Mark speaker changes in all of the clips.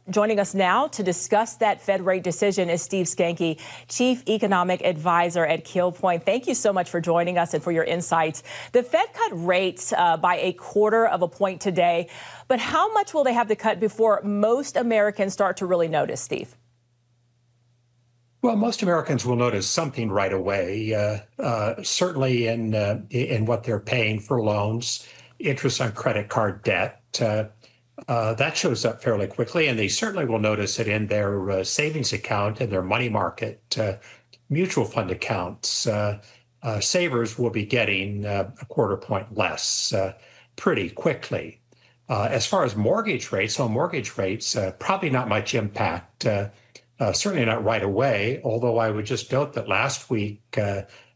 Speaker 1: Joining us now to discuss that Fed rate decision is Steve Skancke, Chief Economic Advisor at Keel Point. Thank you so much for joining us and for your insights. The Fed cut rates by 1/4 of a point today, but how much will they have to cut before most Americans start to really notice, Steve?
Speaker 2: Well, most Americans will notice something right away, certainly in what they're paying for loans, interest on credit card debt. That shows up fairly quickly, and they certainly will notice it in their savings account and their money market mutual fund accounts. Savers will be getting 1/4 point less pretty quickly. As far as mortgage rates, home mortgage rates, probably not much impact. Certainly not right away, although I would just note that last week,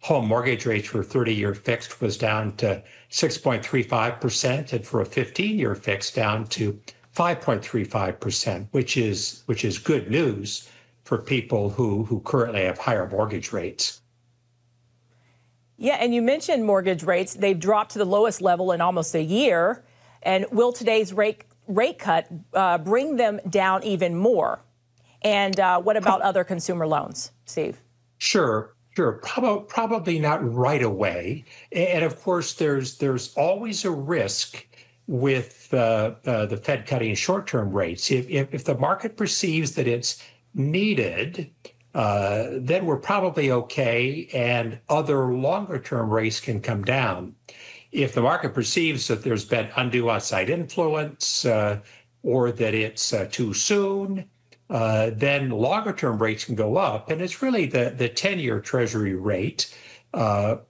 Speaker 2: home mortgage rates for 30-year fixed was down to 6.35%, and for a 15-year fixed down to 5.35%, which is good news for people who currently have higher mortgage rates.
Speaker 1: Yeah, and you mentioned mortgage rates. They've dropped to the lowest level in almost a year. And will today's rate cut bring them down even more? And what about other consumer loans, Steve?
Speaker 2: Sure. Probably not right away. And of course, there's always a risk with the Fed cutting short-term rates. If the market perceives that it's needed, then we're probably okay, and other longer-term rates can come down. If the market perceives that there's been undue outside influence or that it's too soon, then longer-term rates can go up. And it's really the 10-year Treasury rate,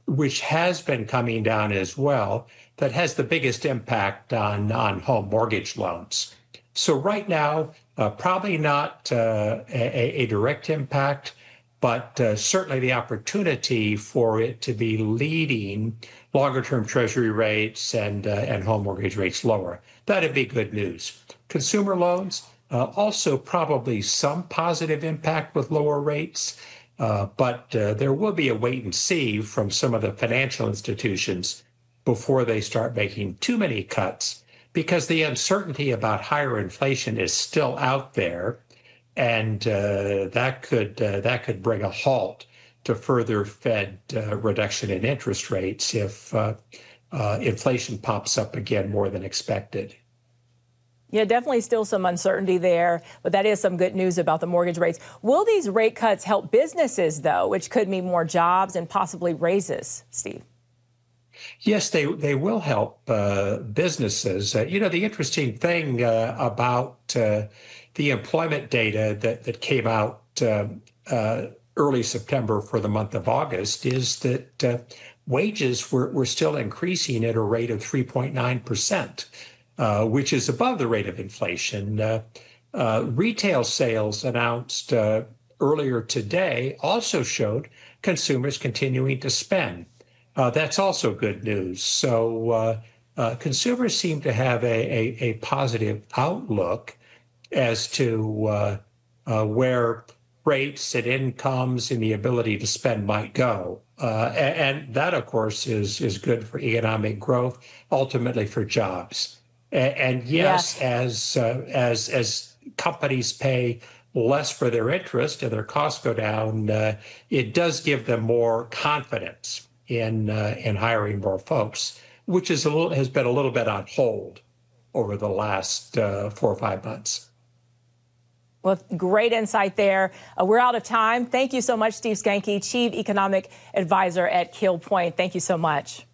Speaker 2: which has been coming down as well, that has the biggest impact on home mortgage loans. So right now, probably not a direct impact, but certainly the opportunity for it to be leading longer-term Treasury rates and home mortgage rates lower. That'd be good news. Consumer loans, also probably some positive impact with lower rates, but there will be a wait and see from some of the financial institutions before they start making too many cuts, because the uncertainty about higher inflation is still out there, and that could bring a halt to further Fed reduction in interest rates if inflation pops up again more than expected.
Speaker 1: Yeah, definitely still some uncertainty there, but that is some good news about the mortgage rates. Will these rate cuts help businesses, though, which could mean more jobs and possibly raises, Steve?
Speaker 2: Yes, they will help businesses. The interesting thing about the employment data that came out early September for the month of August is that wages were still increasing at a rate of 3.9%. Which is above the rate of inflation. Retail sales announced earlier today also showed consumers continuing to spend. That's also good news. So consumers seem to have a positive outlook as to where rates and incomes and the ability to spend might go. And that, of course, is good for economic growth, ultimately for jobs. And yes, as companies pay less for their interest and their costs go down, it does give them more confidence in hiring more folks, which has been a little bit on hold over the last 4 or 5 months.
Speaker 1: Well, great insight there. We're out of time. Thank you so much, Steve Skancke, Chief Economic Advisor at Keel Point. Thank you so much.